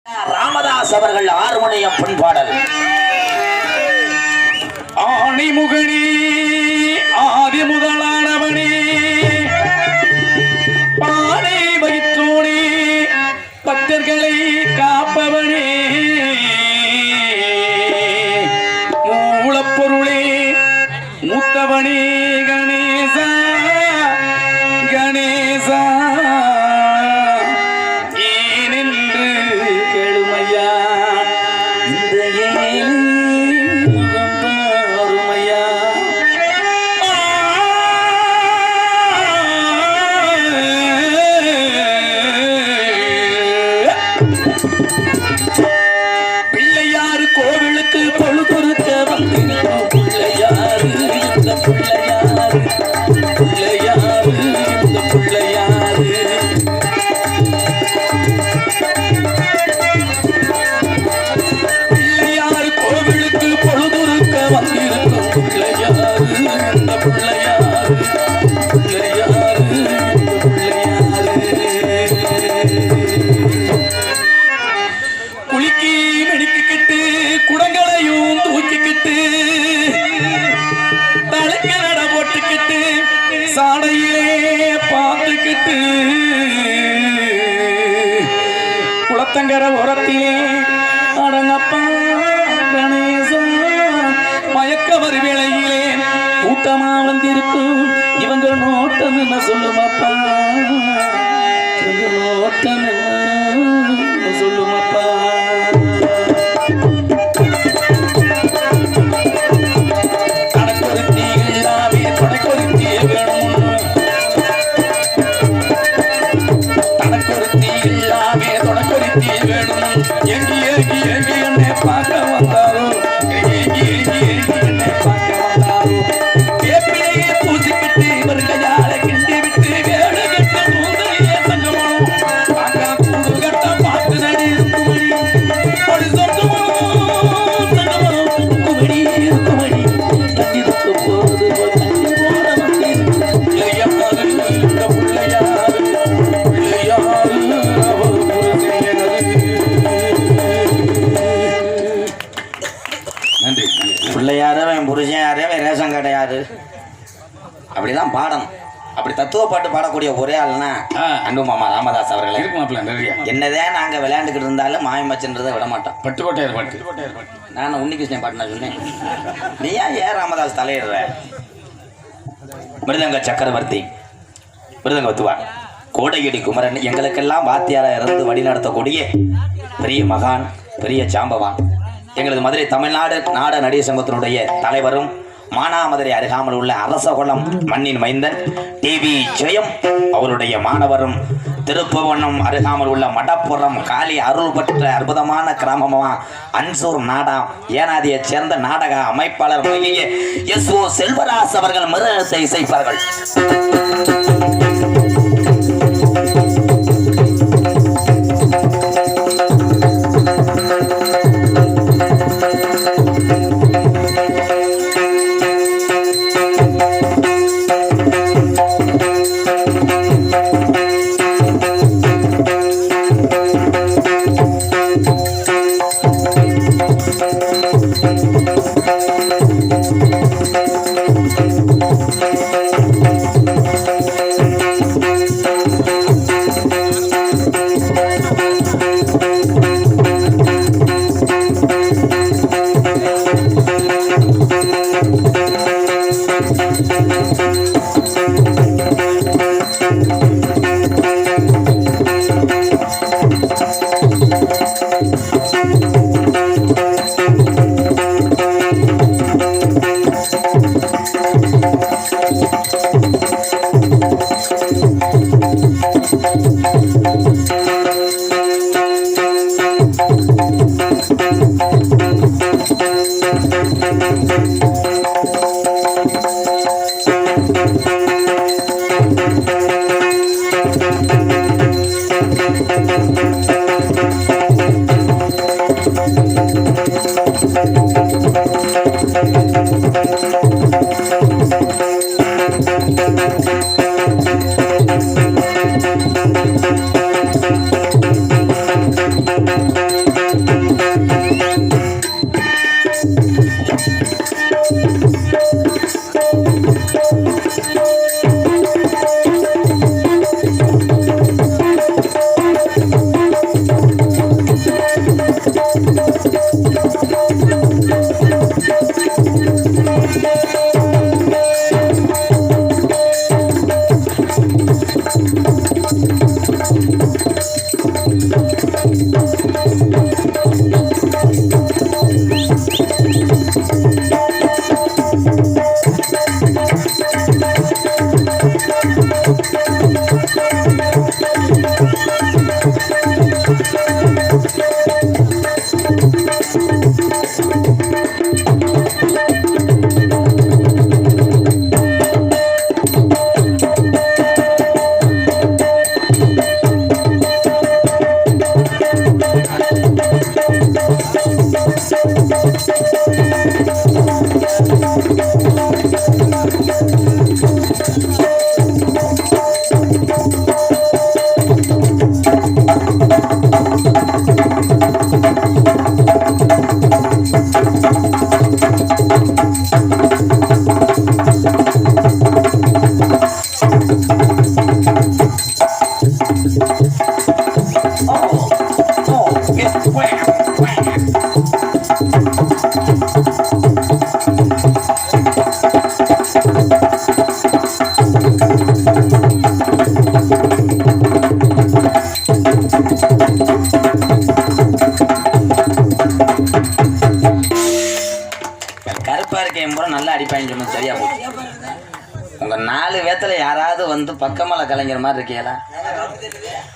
ராமதாஸ் அவர்கள் ஆறுமணியம் பண்பாடல். ஆணிமுகனே ஆதி முதலானவனே பானை வயிற்றோனே பக்தர்களை காப்பவனே மூலப்பொருளே மூத்தவனே கணேசா கணேசா ஏனென்று கேளுமையா இந்த அருமையா பிள்ளையாறு கோவிலுக்கு பொழுதுருக்க வந்திருக்கோம் பிள்ளையாறு இந்த பிள்ளையாறு பிள்ளையாறு இந்த பிள்ளையாறு பிள்ளையாறு கோவிலுக்கு பொழுதுருக்க வந்திருக்கோம் பிள்ளையாறு இந்த பிள்ளையாறு பிள்ளையாறு இந்த பிள்ளையாறு குலுக்கி மெடிக்கிட்டு குடங்களையும் தூக்கிக்கிட்டு தலைக்கு நட போட்டுக்கிட்டு சாடையிலே பார்த்துக்கிட்டு குளத்தங்கர உரத்திலே அடங்கப்பா கணேசன் மயக்க வருவேளையிலே கூட்டமா வந்திருக்கும் இவங்க நோட்டம் என்ன சொல்லுமாப்பா இவங்க நோட்டம் என்ன சொல்லுமாப்பா கணக்கொருத்தி எல்லாமே கொடைக்கொருத்தியே வேணும் கணக்கொருத்தி எல்லாமே தொடக்கொருத்தியே வேணும் எங்கி ஏங்கி ஏங்கி என்னை பார்க்க வந்தாரோ ஏங்கி ஏங்கி ஏங்கி என்னை பார்க்க வந்தாரோ வேப்பிலையை பூசிக்கிட்டு இவர் கையால கிண்டி விட்டு வேடு கட்ட நூந்தலையே சங்கமம் பார்க்க கூடு கட்ட பார்த்து நடி இருக்குமடி ஒரு சொந்தமோ சங்கமம் குமடி இருக்குமடி தண்ணிருக்கு போது தண்ணி போட வந்து பிள்ளையாறு இந்த பிள்ளையாறு பிள்ளையாறு அவர் நன்றி. பிள்ளையாரு என் புருஷன் யாரு ரேஷன் கிடையாது அப்படிதான் பாடணும். அப்படி தத்துவ பாட்டு பாடக்கூடிய ஒரே ஆள்னா அன்பு மாமா ராமதாஸ் அவர்களே இருக்குமாப்ல நிறைய என்னதான் நாங்க விளையாண்டுக்கிட்டு இருந்தாலும் மாயமச்சன்றதை விட மாட்டோம். பட்டுக்கோட்டையர் பாட்டு நான் உன்னிகிருஷ்ணன் பாட்டு நான் சொன்னேன். நீ ஏன் ராமதாஸ் தலையிடுற? மிருதங்க சக்கரவர்த்தி மிருதங்க ஒத்துவா கோடையடி குமரன் எங்களுக்கெல்லாம் வாத்தியாரா இருந்து வழி நடத்தக்கூடிய பெரிய மகான் பெரிய சாம்பவான் எங்களது மதுரை தமிழ்நாடு நாட நடிகர் சங்கத்தினுடைய தலைவரும் மானாமதுரை அருகாமல் உள்ள அரசகுளம் மண்ணின் மைந்தன் டிவி ஜெயம் அவருடைய மாணவரும் திருப்புவனம் அருகாமல் உள்ள மடப்புறம் காளி அருள் பெற்ற அற்புதமான கிராமமா அன்சூர் நாடாம் ஏனாதியை சேர்ந்த நாடக அமைப்பாளர் எஸ் ஓ செல்வராஜ் அவர்கள் மிருதத்தை இசைப்பார்கள். கருப்பா இருக்க என் நல்லா அடிப்பாங்க சொன்ன சரியா போச்சு. உங்க 4 பேத்துல யாராவது வந்து பக்கமலை கலைஞர் மாதிரி இருக்கீங்களா?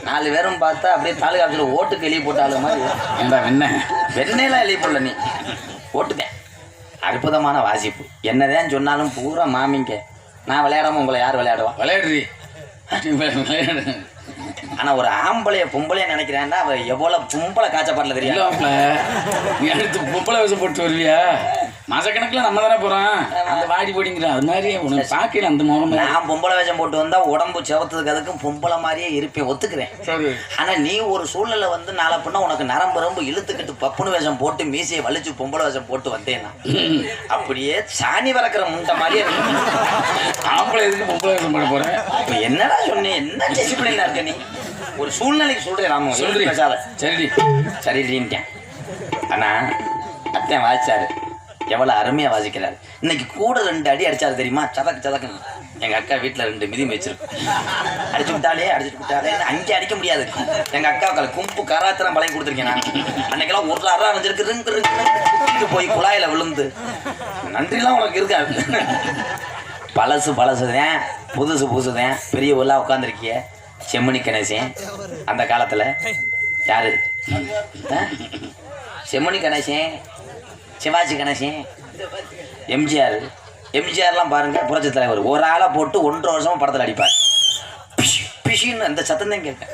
4 பேரும் பார்த்தா அப்படியே தாலுகாத்துல ஓட்டுக்கு எழுதி போட்டாலும் மாதிரி. ஏண்டா வெண்ணையெல்லாம் எழுதி போடல, நீ ஓட்டுதேன். அற்புதமான வாசிப்பு. என்னதான் சொன்னாலும் பூரா மாமிங்க. நான் விளையாடாம உங்களை யார் விளையாடுவா? விளையாடுறீ. ஆனா ஒரு ஆம்பளைய பொம்பளைய நினைக்கிறேன்னா அவ எவ்வளவு பொம்பளை காய்ச்சப்பாடல தெரியல. நீ அடுத்து பொம்பளை வேஷம் போட்டு வருவியா? மாசக்கணக்கில் நம்ம தானே போறோம். அந்த வாடி போடிங்கிற அது மாதிரி உனக்கு பார்க்கல. அந்த முகம் நான் பொம்பளை வேஷம் போட்டு வந்தா உடம்பு செவத்துக்கு அதுக்கும் பொம்பளை மாதிரியே இருப்பேன், ஒத்துக்கிறேன். சரி. ஆனா நீ ஒரு சூழ்நிலை வந்து நாளை பண்ண உனக்கு நரம்பு ரொம்ப இழுத்துக்கிட்டு பப்புனு வேஷம் போட்டு மீசையை வலிச்சு பொம்பளை வேஷம் போட்டு வந்தேன்னா அப்படியே சாணி வளர்க்குற முண்டை மாதிரியே ஆம்பளை எதுக்கு பொம்பளை வேஷம் போட போறேன்? இப்ப என்னடா சொன்னேன்? என்ன டிசிப்ளினா இருக்க நீ? ஒரு சூழ்நிலைக்கு சொல்றேன். ராம சொல்றேன். சரி சரிட்டேன். ஆனா அத்தன் வாசிச்சாரு, எவ்வளவு அருமையா வாசிக்கிறாரு. இன்னைக்கு கூட 2 அடி அடிச்சாரு தெரியுமா? சதக்கு சதக்குன்னு. எங்க அக்கா வீட்டுல 2 மிதி வச்சிருக்கு. அடிச்சு விட்டாலே அங்கே அடிக்க முடியாது. எங்க அக்கா கும்பு கராத்திரம் பழகி கொடுத்துருக்கேன் நான். அன்னைக்கெல்லாம் ஒரு அரா வந்திருக்கு போய் குழாயில விழுந்து. நன்றிலாம் உனக்கு இருக்காது. பழசுதான், புதுசுதான். பெரிய ஊர்லாம் உட்காந்துருக்கிய செம்மணி கணேசன். அந்த காலத்துல யாரு? செம்மணி கணேசன், சிவாஜி கணேசன், எம்ஜிஆர்லாம் பாருங்க. புரட்சி தலைவர் ஒரு ஆளை போட்டு 1.5 வருஷமா படத்தில் அடிப்பார். பிஷின்னு அந்த சத்தம் தான் கேட்பேன்.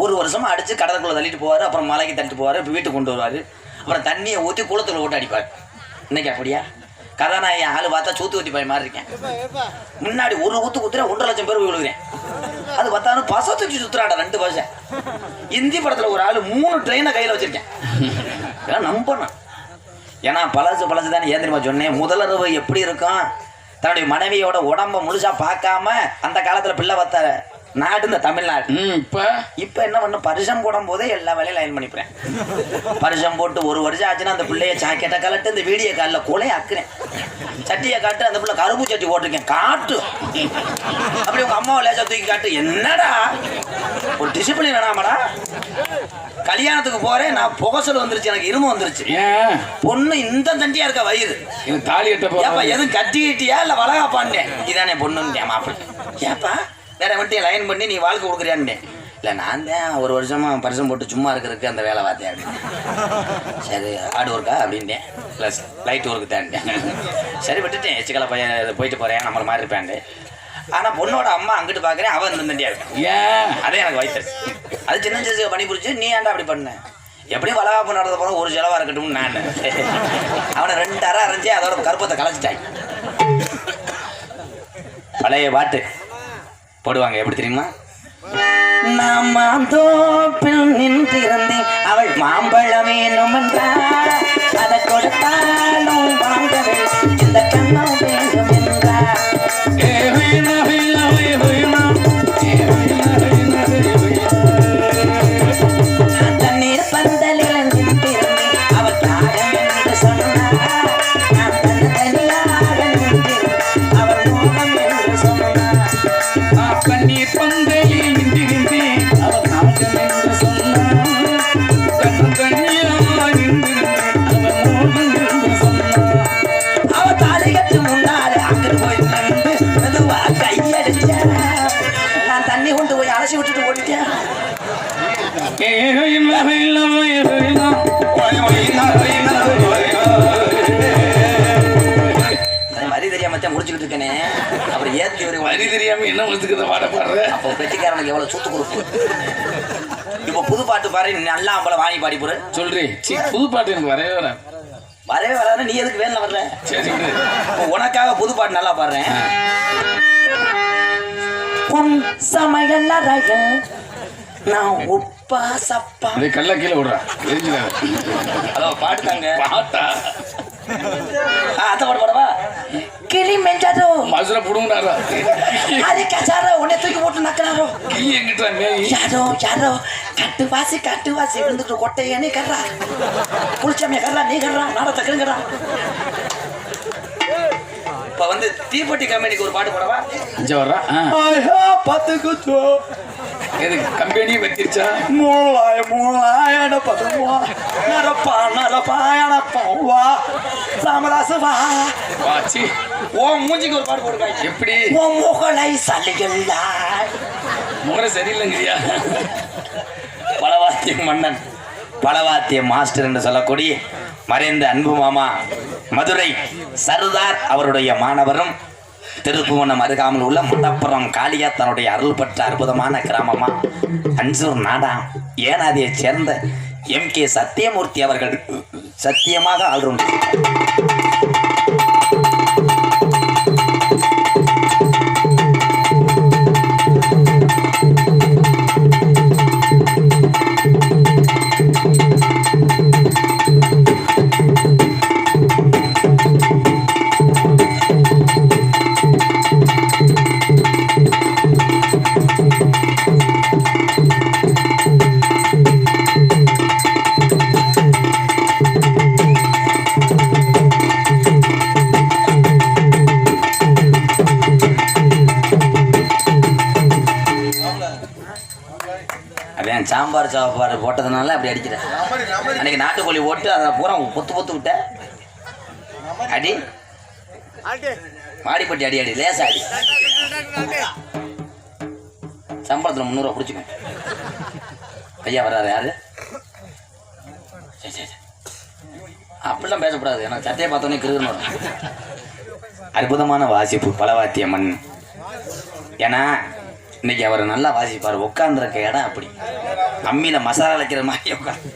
1 வருஷமா அடிச்சு கடலுக்குள்ள தள்ளிட்டு போவார். அப்புறம் மலைக்கு தள்ளிட்டு போவார். இப்போ வீட்டுக்கு கொண்டு வருவார். அப்புறம் தண்ணியை ஊற்றி குளத்துல போட்டு அடிப்பார். இன்னைக்கு அப்படியா? கதாநாயகன் ஆளு பார்த்தா சூத்து ஊற்றி போய் மாதிரி இருக்கேன். முன்னாடி ஒரு ஊத்து குத்துறேன், 1.5 லட்சம் பேர் விழுகிறேன். அது பார்த்தாலும் பசை தூக்கி சுத்துறாடா 2 பசை. இந்தி படத்துல ஒரு ஆளு 3 ட்ரெயினை கையில வச்சிருக்கேன். இதெல்லாம் நம்பணும். ஏன்னா பழசு தானே. ஏன் தெரியுமா சொன்னேன்? முதலரவு எப்படி இருக்கும்? தன்னுடைய மனைவியோட உடம்ப முழுசா பார்க்காம அந்த காலத்துல பிள்ளை வத்த நாடு இந்த தமிழ்நாடு. இப்ப என்ன பண்ண? பரிசம் போடும் போதே எல்லா வேலையும் லைன் பண்ணிப்பேன். பரிசம் போட்டு 1 வருஷம் ஆச்சுன்னா அந்த பிள்ளைய சாக்கெட்ட கலட்டு இந்த வீடியோ காலில் கொலையை ஆக்குறேன். சட்டியை காட்டு, அந்த பிள்ளை கரும்பு சட்டி போட்டிருக்கேன் காட்டு. அப்படி உங்க அம்மாவை லேசா தூக்கி காட்டு. என்னடா ஒரு டிசிப்ளின் வேணாமடா? கல்யாணத்துக்கு போறேன் நான், புகசல் வந்துருச்சு, எனக்கு இரும்பு வந்துருச்சு. பொண்ணு இந்த தண்டியா இருக்க வயிறு தாலி கட்ட எதுவும் கட்டிக்கிட்டியா இல்ல வளகாப்பான்ட்டேன். இதானே பொண்ணுன்னு மாப்பிள்ளை. ஏப்பா வேற வண்டியை லைன் பண்ணி நீ வாழ்க்கை கொடுக்குறியான்னு. இல்லை நான் தான் 1 வருஷமா பரிசம் போட்டு சும்மா இருக்கிறதுக்கு அந்த வேலை பார்த்தேன் அப்படின்னு. சரி ஹார்ட் ஒர்க்கா அப்படின்ட்டேன். ப்ளஸ் லைட் ஒர்க்கு தான்ட்டேன். சரி விட்டுட்டேன். எச்சுக்கலை பையன் போயிட்டு போறேன், நம்மள மாதிரி இருப்பேன். ஆனால் பொண்ணோட அம்மா அங்கிட்டு பார்க்குறேன், அவன் இந்த தண்டியா இருக்கும். அதே எனக்கு வயிற்றுச்சு. அது சின்ன பண்ணி பிடிச்சி நீ ஏன்டா அப்படி பண்ண? எப்படியும் வளகாப்பு நடந்த போகிற ஒரு செலவாக இருக்கட்டும்னு நான் அவனை 2 அரை அரைஞ்சி அதோட கருப்பத்தை கலைச்சிட்டாங்க. பழைய பாட்டு போடுவாங்க எப்படி தெரியுமா? நான் மாந்தோப்பில் நின்றிருந்தேன் அவள் மாம்பழம் வேணும் என்றார் அதை கொடுத்தாலும் வாங்கவே இந்த கண்ணம் வேண்டும் என்றார் நான் தண்ணீர் பந்தலில் நின்றிருந்தேன் அவள் தாகம் என்று சொன்னார் நான் தனியாக நின்றிருந்தேன் அவள் மோகம் என்று சொன்னார் கண்ணீர் பந்தையில் நின்றிருந்தேன் அவர் நாகம் என்று சொன்னார் கண்ணம் கண்ணியாக நின்றிருந்தேன் அவர் மோகம் என்று சொன்னார் அவ தாலிகத்து முன்னாலே அங்க போய் நின்று மெதுவா கையடிச்ச நான் தண்ணி கொண்டு போய் அலசி விட்டுட்டு ஓடிட்டேன் வரி தெரியாம முடிச்சுக்கிட்டு இருக்கேனே அப்புறம் ஏத்தி ஒரு வரி தெரியாம என்ன முழுத்துக்கிறத பாட பாடுற அப்போ பெட்டிக்காரனுக்கு எவ்வளவு சுத்து கொடுப்பு இப்போ புது பாட்டு பாரு நல்லா அம்பளை வாங்கி பாடி போற சொல்றி புது பாட்டு எனக்கு வரவே வர வரவே வராது நீ எதுக்கு வேலை வர்ற சரி இப்போ உனக்காக புது பாட்டு நல்லா பாடுறேன் உன் சமையல் அறையில் நான் உப்பா சப்பா அப்படியே கல்ல கீழே விடுறா தெரிஞ்சுக்காத ஹலோ பாட்டு தாங்க பாட்டா அத்த பாட்டு பாடவா கிளி மெஞ்சாரோ மசுரை புடுங்கடாரா அது கச்சாரோ உன்னை தூக்கி போட்டு நக்கிறாரோ கீ எங்கிட்ட மேய் யாரோ கட்டு வாசி விழுந்துட்டு கொட்டையே நீ கர்றா புளிச்சமைய கர்றா நீ கர்றா நாட தக்குறா இப்ப வந்து தீப்பெட்டி கம்பெனிக்கு ஒரு பாட்டு போடவா இங்க வர்றா பாத்துக்குச்சோ எது கம்பெனியே வைக்கிருச்சா மூளாய பதுவா நரப்பா வா சாமராசு வா வாச்சி ஓ மூஞ்சிக்கு ஒரு பாட்டு போடுங்க எப்படி ஓ முகலை சல்லிகளா முகர சரியில்லைங்கய்யா பலவாத்திய மன்னன் பலவாத்திய மாஸ்டர் என்று சொல்லக்கூடிய மறைந்த அன்பு மாமா மதுரை சர்தார் அவருடைய மாணவரும் திருப்புவனம் அருகாமல் உள்ள மடப்புறம் காளியா தன்னுடைய அருள் பெற்ற அற்புதமான கிராமமா அஞ்சூர் நாடா ஏனாதியைச் சேர்ந்த MK சத்தியமூர்த்தி அவர்கள் சத்தியமாக ஆள்றோம் அதான் சாம்பார் சாப்பாடு போட்டதுனால அப்படி அடிக்கிறேன் அன்னைக்கு நாட்டுக்கோழி போட்டு அதை பூரா பொத்து விட்ட அடி மாடிப்பட்டி அடி லேசா அடி சம்பளத்தில் 300 ரூபா பிடிச்சிக்கோ ஐயா வர்றாரு யாரு சரி அப்படிலாம் பேசக்கூடாது எனக்கு சட்டையை பார்த்தோன்னே கிருகணும் அற்புதமான வாசிப்பு பலவாத்திய மண் ஏன்னா இன்னைக்கு அவர் நல்லா வாசிப்பார் உட்காந்துருக்க இடம் அப்படி அம்மியில மசாலா அழைக்கிற மாதிரி உட்காந்து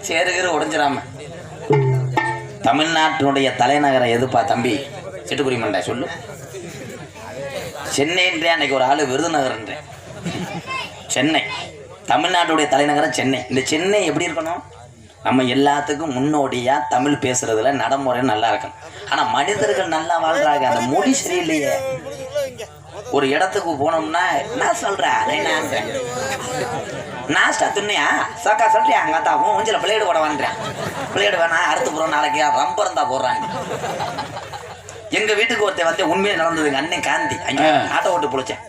சேருகிற உடைஞ்சிடாம தமிழ்நாட்டினுடைய தலைநகரம் எதுப்பா தம்பி சிட்டுக்குடி மண்டை சொல்லு சென்னைன்றே அன்னைக்கு ஒரு ஆளு விருதுநகர்ன்றேன் சென்னை தமிழ்நாட்டுடைய தலைநகரம் சென்னை இந்த சென்னை எப்படி இருக்கணும் நம்ம எல்லாத்துக்கும் முன்னோடியா தமிழ் பேசுறதுல நடைமுறை நல்லா இருக்கணும் ஆனா மனிதர்கள் நல்லா வாழ்றாங்க அந்த மொழி சரியில்லையே ஒரு இடத்துக்கு போனோம்னா நான் சொல்றேன் நாஸ்டா துண்ணியா சாக்கா சொல்றியா அங்க தாக்கும் ஊஞ்சில பிளேடு போட வந்துறேன் பிளேடு வேணா அறுத்து போறோம் நாளைக்கு ரொம்ப இருந்தா போடுறாங்க எங்க வீட்டுக்கு ஒருத்தன் வந்து உண்மையை நடந்ததுங்க அண்ணன் காந்தி அங்க ஆட்டோ ஓட்டு பிடிச்சேன்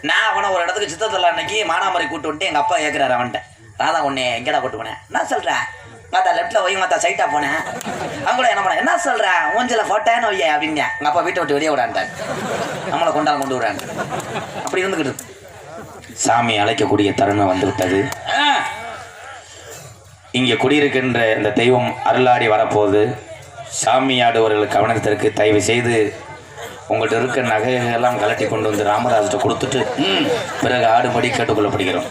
நான் அவனை ஒரு இடத்துக்கு சித்தத்தில் அன்னைக்கு மானாமரி கூட்டு வந்துட்டு எங்க அப்பா கேட்கிறாரு அவன்கிட்ட ராதா உன்னை எங்கடா கூட்டு போனேன் நான் சொல்றேன் மாத்தா லெஃப்ட்ல போய் மாத்தா சைட்டா போனேன் அவங்க கூட என்ன பண்ண என்ன சொல்றேன் ஊஞ்சில போட்டேன்னு வைய அப்படிங்க எங்க அப்பா வீட்டை விட்டு வெளியே விடாண்டாரு நம்மளை கொண்டு விடாண்டு அப்படி இருந்துகிட்டு இருக்கு சாமி அழைக்கக்கூடிய தருணம் வந்து விட்டது இங்கே குடியிருக்கின்ற இந்த தெய்வம் அருளாடி வரப்போகுது சாமி ஆடுவர்கள் கவனத்திற்கு தயவு செய்து உங்கள்கிட்ட இருக்க நகைகளெல்லாம் கலட்டி கொண்டு வந்து ராமதாஸ்கிட்ட கொடுத்துட்டு பிறகு ஆடுபடி கேட்டுக்கொள்ளப்படுகிறோம்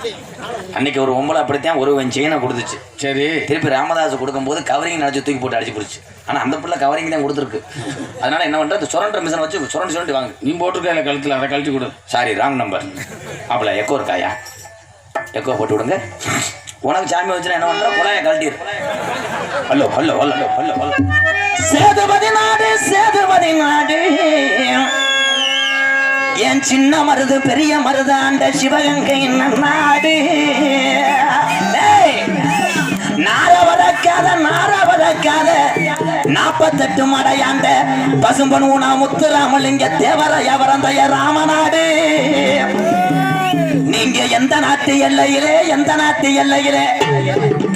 அன்னைக்கு ஒரு ஒம்பளை அப்படித்தான் ஒரு செயினை கொடுத்துச்சு. சரி. திருப்பி ராமதாஸ் கொடுக்கும்போது கவரிங் நினைச்சு தூக்கி போட்டு அடிச்சு போடுச்சு. ஆனால் அந்த பிள்ளை கவரிங் தான் கொடுத்துருக்கு. அதனால என்ன பண்ணுறது, சுரண்ட மிஷினை வச்சு சுரண்டி வாங்க. நீ போட்டிருக்க இல்லை கழுத்தில், அதை கழட்டி கொடு. Sorry, wrong number. அப்பல எக்கோ இருக்காயா, எக்கோ போட்டு விடுங்க. உனக்கு சாமி வச்சுனா என்ன பண்ற, குழாய கழட்டிடு. Hello hello hello hello hello. Sethupathi நாடு, சேதுபதி நாடு, என் சின்ன மருது பெரிய மருது ஆண்ட சிவகங்கை நாடு. நாரவதக்காத 48 மடையாண்ட பசும்பன் ஊனா முத்துராமலிங்க தேவரைய வரந்தைய ராமநாடு. நீங்க எந்த நாட்டு எல்லையிலே, எந்த நாட்டு எல்லையிலே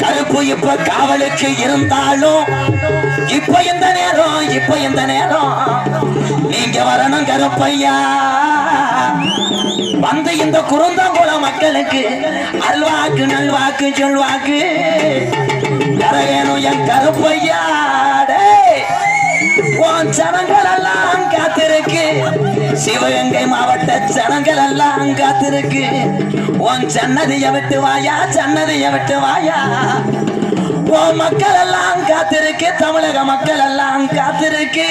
கருப்பு இப்ப காவலுக்கு இருந்தாலும் இப்ப இந்த நேரம், இப்ப இந்த நேரம் நீங்க வரணும் கருப்பையா. வந்து இந்த குருந்தங்குள மக்களுக்கு அல்வாக்கு நல்வாக்கு சொல்வாக்கு தரவேணும் என் கருப்பையா. உன் ஜனங்கள் எல்லாம் காத்திருக்கு, சிவகங்கை மாவட்ட ஜனங்கள் எல்லாம் காத்திருக்கு. உன் சன்னதியை விட்டு வாயா, சன்னதியை விட்டு வாயா. உன் மக்கள் எல்லாம் காத்திருக்கு, தமிழக மக்கள் எல்லாம் காத்திருக்கு.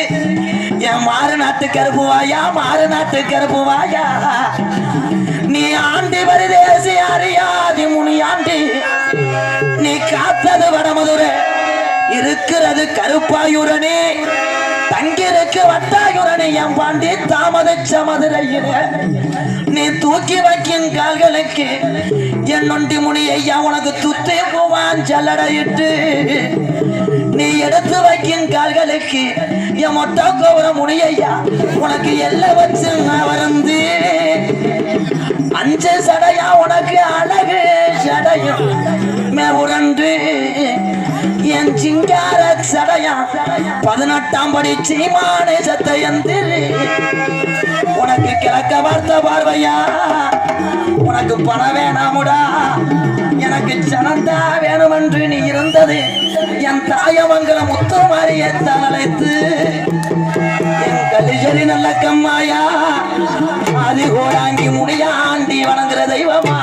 என் மாறு நாட்டு கருப்பு வாயா, மாறு நாட்டு கருப்பு வாயா. நீ ஆண்டி வருதேசி அறியாதி முனியாண்டி, நீ காத்தது வடமதுரை, இருக்கிறது கருப்பாயுரணி, தங்கிருக்கு வட்டாயுரணி. என் பாண்டி தாமதிச்ச மதுரையில நீ தூக்கி வைக்கும் கால்களுக்கு என் நொண்டி முனி ஐயா உனக்கு துத்தி போவான் ஜல்லடையிட்டு. நீ எடுத்து வைக்கும் கால்களுக்கு என் மொட்டா கோபுர முனி ஐயா உனக்கு எல்லை வச்சு நான் வந்து 5 சடையா உனக்கு அழகு சடையும் மே உரண்டு. என் சிங்கார சடையா 18ஆம் படி சீமானே சத்தையந்திரி. உனக்கு கிழக்க வார்த்த பார்வையா, உனக்கு பணம் வேணாமுடா, எனக்கு சனந்தா வேணும் என்று நீ இருந்தது. என் தாயமங்கல முத்து மாறிய தலைத்து என் கலிஜரி நல்ல கம்மாயா, அது கோடாங்கி முடியாண்டி வணங்குற தெய்வமா.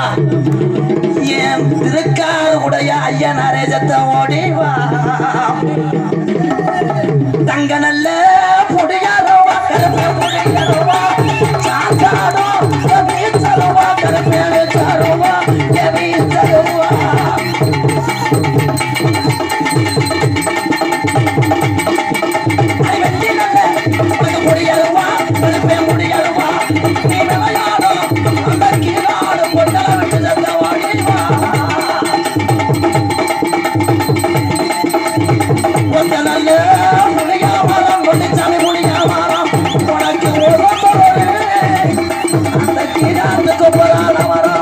என் திருக்கார் உடைய ஐயன் அரேஜத்தை ஓடிவா. தங்க நல்ல புடியாரோவா, கருப்பே புடியாரோவா, சாந்தாடோ வீச்சருவா, கருப்பே வீச்சருவா, வீச்சருவா. முடியருவா, கருப்பே முடியருவா. நீ விளையாடோ அந்த கீழாடு பொட்டல விட்டு சத்த ஓடிவா. நல்ல புளியாமரம் கொண்டிச்சாமி புளியாமரம் உனக்கு அந்த கீழாந்து கொப்பரான மரம்.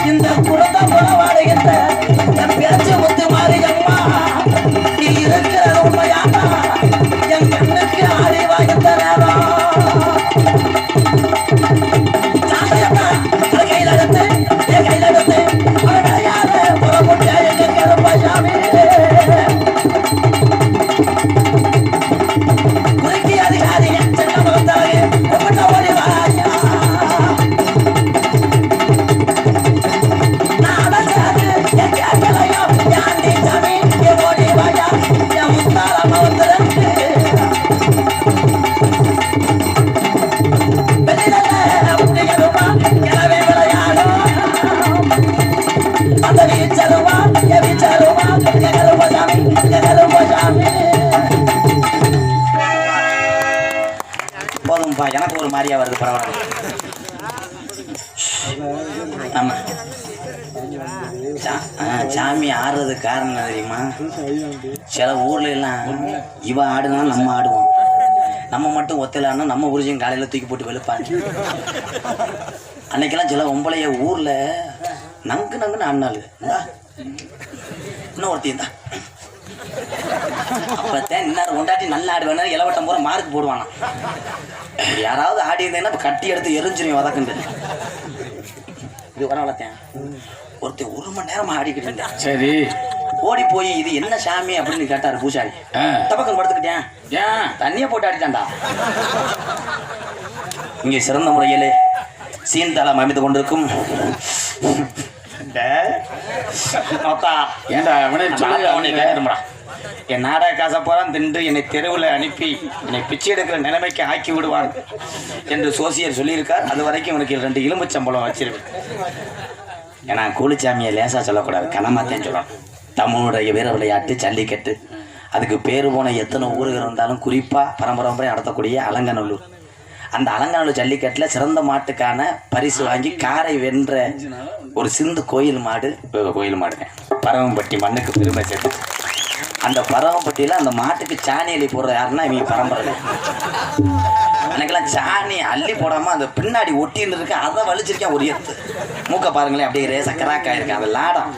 இந்த குடும்ப வாழ்கின்ற என் பேச்சு முத்து மாறியம்மா, நீ இருக்கிற உண்மையாமா என் கண்ணுக்கு அறிவாய்ந்த நேரம். கையில் எடுத்து என் கையில் எடுத்து விளையாட புறப்பட்ட எங்க கருப்பையாவே குறுக்கி அதிகாரி என் சின்ன மகத்தாவே ஓடி வாயா. போதும்பா, எனக்கு ஒரு மாதிரியா வருது. பரவாயில்ல. ஆமா, சாமி ஆடுறது காரணம் தெரியுமா? சில ஊர்ல எல்லாம் இவ ஆடுனா நம்ம ஆடுவோம், நம்ம மட்டும் ஒத்தையிலானா நம்ம புரிஜையும் காலையில தூக்கி போட்டு வெளுப்பாங்க. அன்னைக்கெல்லாம் சில ஒம்பளைய ஊர்ல நங்கு நங்குன்னு ஆடினாலு இன்னும் ஒருத்தையும் தான். அப்பத்தான் இன்னார் கொண்டாட்டி நல்லா ஆடுவேன், இளவட்டம் போற மார்க் போடுவானா. யாராவது ஆடி இருந்தேன்னா கட்டி எடுத்து எரிஞ்சிருவேன் வதக்குண்டு. இது வர வளர்த்தேன் ஒருத்தர் 1 மணி நேரம் ஆடிக்கிட்டு இருந்தேன். சரி, ஓடி போய் இது என்ன சாமி அப்படின்னு கேட்டாரு பூசாரி. தப்பக்கம் படுத்துக்கிட்டேன், ஏன் தண்ணியை போட்டு அடிச்சான்டா. இங்கே சிறந்த முறையிலே சீன்தளம் அமைத்து கொண்டிருக்கும் என் நாடக காசை போறான் தின்று என்னை தெருவில் அனுப்பி என்னை பிச்சை எடுக்கிற நிலைமைக்கு ஆக்கி விடுவான் என்று சோசியர் சொல்லியிருக்கார். அது வரைக்கும் உனக்கு 2 எலும்புச்சம்பளம் வச்சிருவேன். ஏன்னா கூலிச்சாமியை லேசா சொல்லக்கூடாது, கனமாத்தேன்னு சொல்லணும். தமிழுடைய வீர விளையாட்டு ஜல்லிக்கட்டு, அதுக்கு பேர் போன எத்தனை ஊர்கள் இருந்தாலும் குறிப்பாக பரம்பரை நடத்தக்கூடிய அலங்கநல்லூர். அந்த அலங்கநல்லூர் ஜல்லிக்கட்டில் சிறந்த மாட்டுக்கான பரிசு வாங்கி காரை வென்ற ஒரு சிந்து கோயில் மாடுங்க பரவம்பட்டி மண்ணுக்கு பெருமை சேர்த்து. அந்த பரவம்பட்டியில் அந்த மாட்டுக்கு சாணி அள்ளி போடுறது யாருன்னா இவங்க பரம்பரை. எனக்கெல்லாம் சாணி அள்ளி போடாமல் அந்த பின்னாடி ஒட்டின்னு இருக்கு, அதை வலிச்சிருக்கேன் ஒரு எத்து. மூக்க பாருங்களேன் அப்படியே ரேச கராக்கா இருக்கு, அது லாடம்.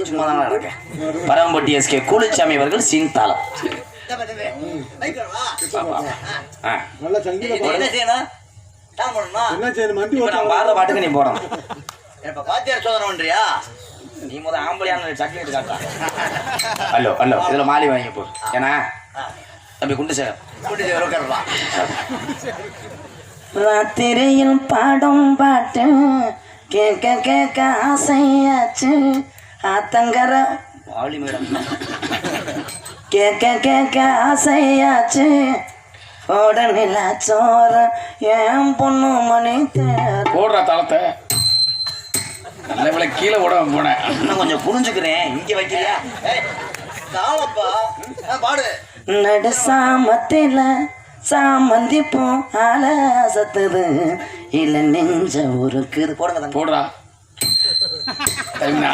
சும்மா தான் நடக்கேன். பரவம்பட்டி எஸ்கே கூலிச்சாமி அவர்கள் சீன்தாளம். பாட்டுக்கு நீ போடணும். நீ முத ஆம்பளையான சாக்லேட் காட்டா. ஹலோ ஹலோ இதுல மாலி வாங்கி போ. ஏன்னா தம்பி குண்டு சேகர் ராத்திரியில் பாடும் பாட்டு கேட்க கேட்க ஆசையாச்சு ஆத்தங்கர வாலி மேடம் கேட்க கேட்க ஆசையாச்சு உடனில சோற என் பொண்ணு மணி போடுற தளத்தை நல்ல கீழே விட போனேன். இன்னும் கொஞ்சம் புரிஞ்சுக்கிறேன், இங்க வைக்கிறியா பாடு. நடு சாமத்தில சாமந்திப்போம் ஆல சத்துது இல்ல நெஞ்ச உருக்குது. போடுங்க போடுறா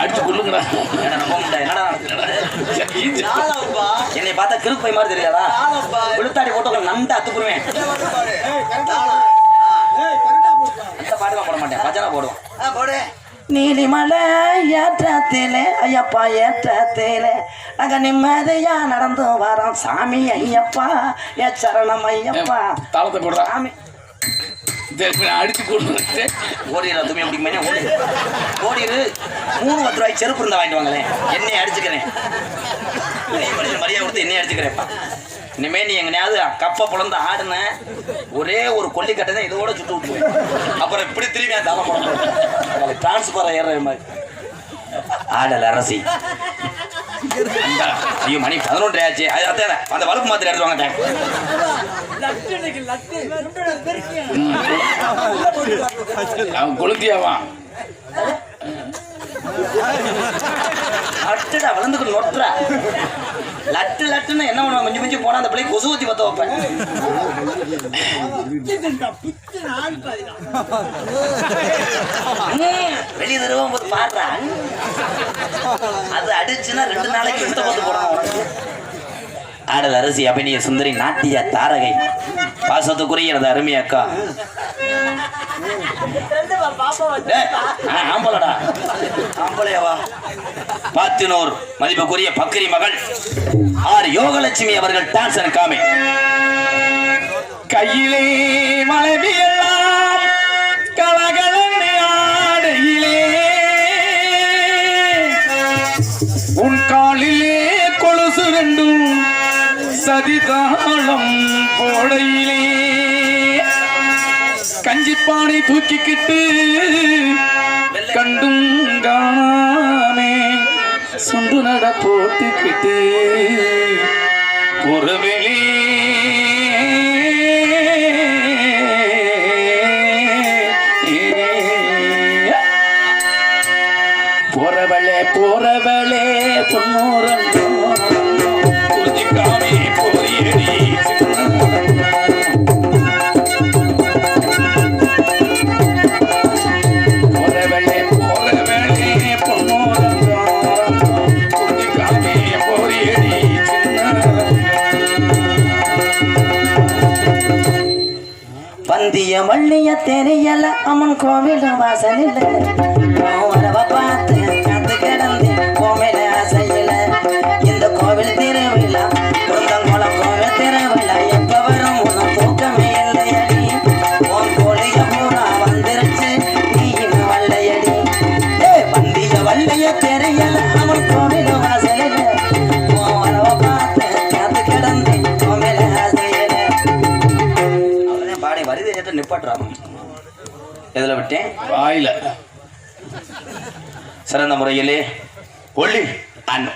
அடிச்சு கொள்ளுங்கடா. என்னை பார்த்தா கிருப்பை மாதிரி தெரியாதா? விழுத்தாடி போட்டு நண்டா அத்துக்குருவேன். அந்த பாட்டுலாம் போட மாட்டேன், பஜனை போடுவோம். போடு. நீலிமலை ஏற்றத்திலே ஐயப்பா ஏற்றத்திலே நாங்க நிம்மதியா நடந்து வரோம் சாமி ஐயப்பா ஏ சரணம் ஐயப்பா. தாளத்தை போடுறா சாமி அடிச்சு போட்டு ஓடிடுற துணி அப்படிங்க ஓடிடு. 3 ரூபாய்க்கு செருப்பு இருந்தா வாங்கிட்டு வாங்களேன், என்னைய அடிச்சுக்கிறேன். மரியாதை கொடுத்து என்னைய அடிச்சுக்கிறேன்ப்பா. இனிமே நீ எங்கனையாவது கப்பை புலந்து ஆடுன ஒரே ஒரு கொல்லிக்கட்டை தான் இதோட சுட்டு விட்டுருவேன். அப்புறம் இப்படி திரும்பி தலை போட டிரான்ஸ்பர் ஏற மாதிரி ஆடல் அரசி. ஐயோ மணி 11 ஆச்சு. அந்த வலுப்பு மாத்திரை எடுத்து வாங்க. அவன் கொளுத்தியாவா லட்டுடா வளர்ந்துக்கு நொட்டுறா. லட்டு லட்டுன்னு என்ன பண்ணுவான், மிஞ்சி மிஞ்சி போனா அந்த பிள்ளை கொசு ஊத்தி பத்த வைப்பேன். வெளியே தருவோம் போது பாடுறா, அது அடிச்சுன்னா 2 நாளைக்கு சுத்த பத்து போடணும். ஆடல் அரசி அபிநய சுந்தரி நாட்டிய தாரகை பாசத்துக்குரிய எனது அருமை அக்கா. ஆம்பளடா ஆம்பளையவா. பாத்தினூர் மதிப்புக்குரிய பக்கிரி மகள் ஆர் யோகலட்சுமி அவர்கள் டான்ஸ் காமி. கையிலே மலைவியெல்லாம் கலகலன்னு ஆடையிலே உன் காலிலே கொலுசு 2 சதிதாளம் போடையிலே கஞ்சிப்பானை தூக்கிக்கிட்டு கண்டும் காணாமே சுண்டு நட போட்டுக்கிட்டு ஒருவேளை போறவளே பொன்னூரண்டோ புரிஞ்சிக்காமே போரியடி போறவளே பொன்னூரண்டோ புரிஞ்சிக்காமே போரியடி வந்திய வள்ளிய தெரியல அம்மன் கோவில் வாசலில் வரவ பார்த்து காத்து கிடந்து கோவில ஆசையில இந்த கோவில் திருவிழா குருந்தங்குளம் கோவில் திருவிழா எப்ப வரும் உனக்கு தூக்கமே இல்லையடி உன் கோழிக பூரா வந்துருச்சு நீ வரல அம்மன் கோவில் வாசலில் வரவ பார்த்து காத்து கிடந்தேன் கோவில் ஆசையில. அவ்வளோதான் பாடி வருது கேட்ட நிப்பாட்டுறான். எதில் விட்டேன்? வாயில. சிறந்த முறையிலே ஒளி அண்ட்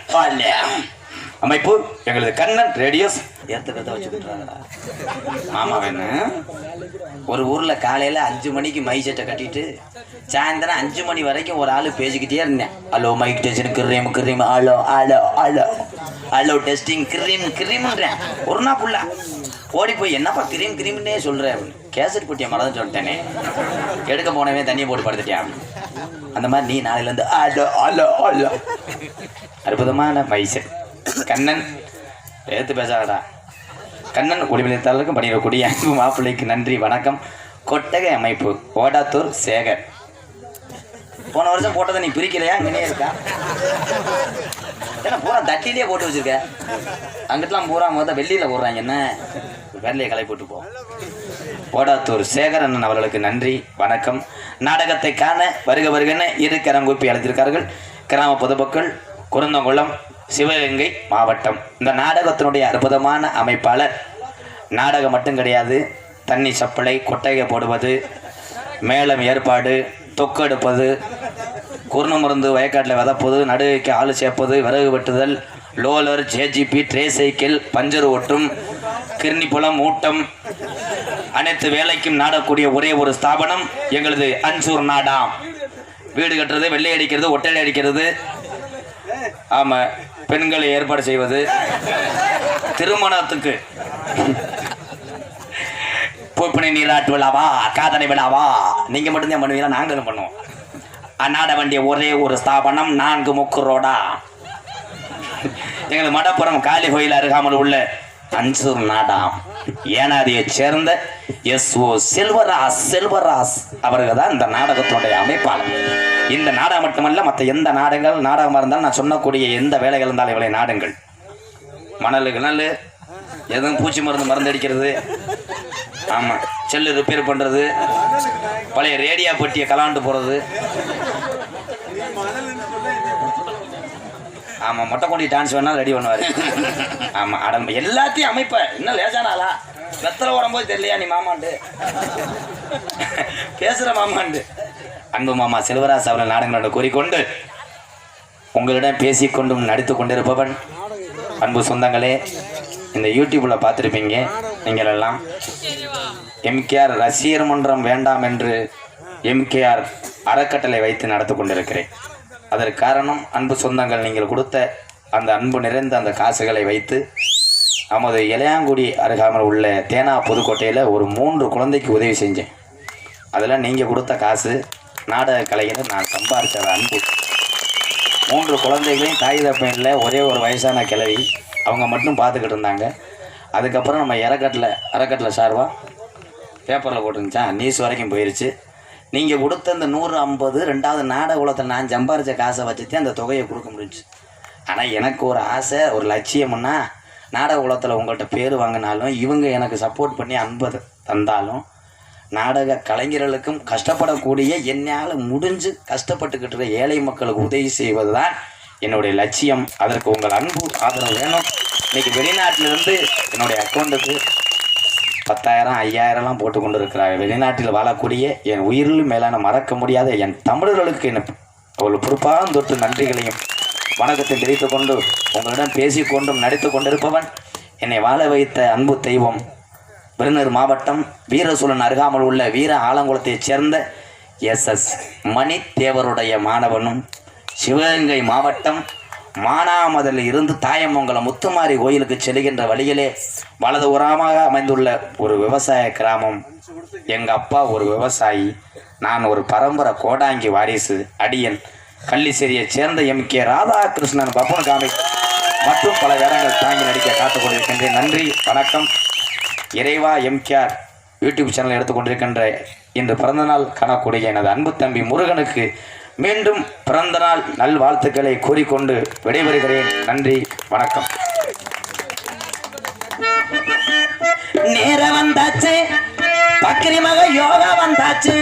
அமைப்பு எங்களது கண்ணன் ரேடியோஸ் ஏற்றுக்கிறத வச்சுக்கிட்டுறாங்கடா. மாமா வேணும் ஒரு ஊரில் காலையில் 5 மணிக்கு மை செட்டை கட்டிட்டு சாயந்தரம் 5 மணி வரைக்கும் ஒரு ஆள் பேசிக்கிட்டே இருந்தேன். Hello mike testing cream cream hello hello hello hello testing cream கிரீம்ன்றேன். ஒரு நாள் ஃபுல்லா ஓடி போய் என்னப்பா கிரீம் கிரீம்னே சொல்கிறேன் அப்படின்னு கேசட் போட்டியை மறந்து சொல்லிட்டேனே. எடுக்க போனவே தண்ணியை போட்டு படுத்துட்டேன். அந்த மாதிரி நீ நாளையிலேருந்து ஹலோ ஹலோ ஹலோ. அற்புதமான மைசெட் கண்ணன் எடுத்து பேசாடா. கண்ணன் ஒளிமலைத்தாளருக்கும் பண்ணிடக்கூடிய அன்பு மாப்பிள்ளைக்கு நன்றி வணக்கம். கொட்டகை அமைப்பு ஓடாத்தூர் சேகர். போன வருஷம் போட்டதை நீ பிரிக்கலையா? இங்கே இருக்கா? ஏன்னா பூரா தட்டிலேயே போட்டு வச்சிருக்க. அங்கிட்டலாம் பூரா மொத்தம் வெள்ளியில் போடுறாங்க. என்ன வேலையை களை போட்டு போ. ஓடாத்தூர் சேகர் அண்ணன் அவர்களுக்கு நன்றி வணக்கம். நாடகத்தை காண வருக வருகன்னு இரு கரங்கூப்பி அழைத்திருக்கார்கள் கிராம பொதுமக்கள், குருந்தங்குளம், சிவகங்கை மாவட்டம். இந்த நாடகத்தினுடைய அற்புதமான அமைப்பாளர். நாடகம் மட்டும் கிடையாது, தண்ணி சப்பளை, கொட்டகை போடுவது, மேளம் ஏற்பாடு, தொக்கு எடுப்பது, குருண மருந்து வயக்காட்டில் விதப்பது, நடுவைக்கு ஆளு சேர்ப்பது, விறகு வெட்டுதல், லோலர், ஜேஜிபி, ட்ரே சைக்கிள், பஞ்சர் ஓட்டும், கிருணிப்புலம், ஊட்டம், அனைத்து வேலைக்கும் நாடக்கூடிய ஒரே ஒரு ஸ்தாபனம் எங்களது அன்சூர் நாடாம். வீடு கட்டுறது, வெள்ளை அடிக்கிறது, ஒட்டடை அடிக்கிறது, ஆமாம் பெண்களை ஏற்பாடு செய்வது, திருமணத்துக்கு பூப்பணி நீராட்டு விழாவா, காதணி விழாவா நீங்கள் மட்டும்தான் பண்ணுவீங்களா? நாங்களும் பண்ணுவோம். அந்நாட வேண்டிய ஒரே ஒரு ஸ்தாபனம் 4 முக்கு ரோடா எங்களது மடப்புறம் காளி கோயில் அருகாமல் உள்ள அன்சூர் நாடாம் ஏனாதியை சேர்ந்த எஸ்.ஓ. செல்வராஸ் அவர்கள் தான் இந்த நாடகத்தினுடைய அமைப்பாளர். இந்த நாடகம் மட்டுமல்ல, மற்ற எந்த நாடகமாக இருந்தாலும் நான் சொன்னக்கூடிய எந்த வேலைகள் இருந்தாலும் இவளை நாடுங்கள். மணல் கிணல் எதுவும் பூச்சி மருந்து அடிக்கிறது, ஆமாம் செல்லு ரிப்பேர் பண்ணுறது, பழைய ரேடியா பெட்டியை கலாண்டு போகிறது, ஆமாம் மொட்டை கொண்டி டான்ஸ் வேணாலும் ரெடி பண்ணுவார். ஆமாம் அடம் எல்லாத்தையும் அமைப்ப இன்னும் லேசானாலா வெத்தலை ஓடும்போது தெரியலையா நீ மாமாண்டு பேசுகிற மாமாண்டு. அன்பு மாமா செல்வராஜ் அவர்கள் நாடகங்களோட கூறிக்கொண்டு உங்களிடம் பேசிக்கொண்டும் நடித்து கொண்டிருப்பவன். அன்பு சொந்தங்களே, இந்த யூடியூப்பில் பார்த்துருப்பீங்க நீங்கள் எல்லாம். எம்கேஆர் ரசிகர் மன்றம் வேண்டாம் என்று எம்கேஆர் அறக்கட்டளை வைத்து நடத்தி கொண்டிருக்கிறேன். அதற்கு காரணம் அன்பு சொந்தங்கள் நீங்கள் கொடுத்த அந்த அன்பு நிறைந்த அந்த காசுகளை வைத்து நமது இளையாங்குடி அருகாமல் உள்ள தேனா புதுக்கோட்டையில் ஒரு 3 குழந்தைக்கு உதவி செஞ்சேன். அதில் நீங்கள் கொடுத்த காசு நாடக கலைகளை நான் சம்பாதிச்ச அன்பு. 3 குழந்தைகளையும் தாய் தப்பையில் ஒரே ஒரு வயசான கிழவி அவங்க மட்டும் பார்த்துக்கிட்டு இருந்தாங்க. அதுக்கப்புறம் நம்ம அறக்கட்டளை சார்பாக பேப்பரில் போட்டுருந்துச்சா நியூஸ் வரைக்கும் போயிடுச்சு. நீங்கள் கொடுத்த இந்த 150 2வது நாடக குலத்தில் நான் சம்பாரித்த காசை வச்சுட்டு அந்த தொகையை கொடுக்க முடிஞ்சிச்சு. ஆனால் எனக்கு ஒரு ஆசை, ஒரு லட்சியம்னா நாடக குலத்தில் உங்கள்கிட்ட பேர் வாங்கினாலும் இவங்க எனக்கு சப்போர்ட் பண்ணி அன்பு தந்தாலும் நாடக கலைஞர்களுக்கும் கஷ்டப்படக்கூடிய என்னால் முடிஞ்சு கஷ்டப்பட்டுக்கிட்டு இருக்க ஏழை மக்களுக்கு உதவி செய்வது தான் என்னுடைய லட்சியம். அதற்கு உங்கள் அன்பு ஆதரவு வேணும். இன்றைக்கி வெளிநாட்டிலிருந்து என்னுடைய அக்கௌண்ட்டுக்கு 10,000 5,000லாம் போட்டு கொண்டு இருக்கிறார். வெளிநாட்டில் வாழக்கூடிய என் உயிரிலும் மேலான மறக்க முடியாத என் தமிழர்களுக்கு என்ன அவ்வளோ பொறுப்பாக தொட்டு நன்றிகளையும் வணக்கத்தை தெரிவித்துக் கொண்டு உங்களிடம் பேசிக்கொண்டும் நடித்து கொண்டிருப்பவன் என்னை வாழ வைத்த அன்பு தெய்வம் விருதுநகர் மாவட்டம் வீரசூழன் அருகாமல் உள்ள வீர ஆலங்குளத்தைச் சேர்ந்த எஸ்.எஸ். மணி தேவருடைய மாணவனும், சிவகங்கை மாவட்டம் மானாமதில் இருந்து தாயமங்கலம் முத்துமாரி கோயிலுக்கு செல்கின்ற வழியிலே வலது உரமாக அமைந்துள்ள ஒரு விவசாய கிராமம். எங்கள் அப்பா ஒரு விவசாயி, நான் ஒரு பரம்பரை கோடாங்கி வாரிசு. அடியன் கள்ளிசேரியைச் சேர்ந்த எம்.கே. ராதாகிருஷ்ணன் பப்புன் காமி மற்றும் பல வேடங்கள் தாங்கி நடிக்க காத்துக் கொண்டிருக்கின்றேன். நன்றி வணக்கம். இறைவா எம்கேஆர் யூடியூப் சேனல் எடுத்துக்கொண்டிருக்கின்ற இன்று பிறந்தநாள் காணக்கூடிய எனது அன்பு தம்பி முருகனுக்கு மீண்டும் பிறந்தநாள் நல்வாழ்த்துக்களை கூறிக்கொண்டு விடைபெறுகிறேன். நன்றி வணக்கம். நேர வந்தாச்சு, பக்கிரி மக யோகா வந்தாச்சு.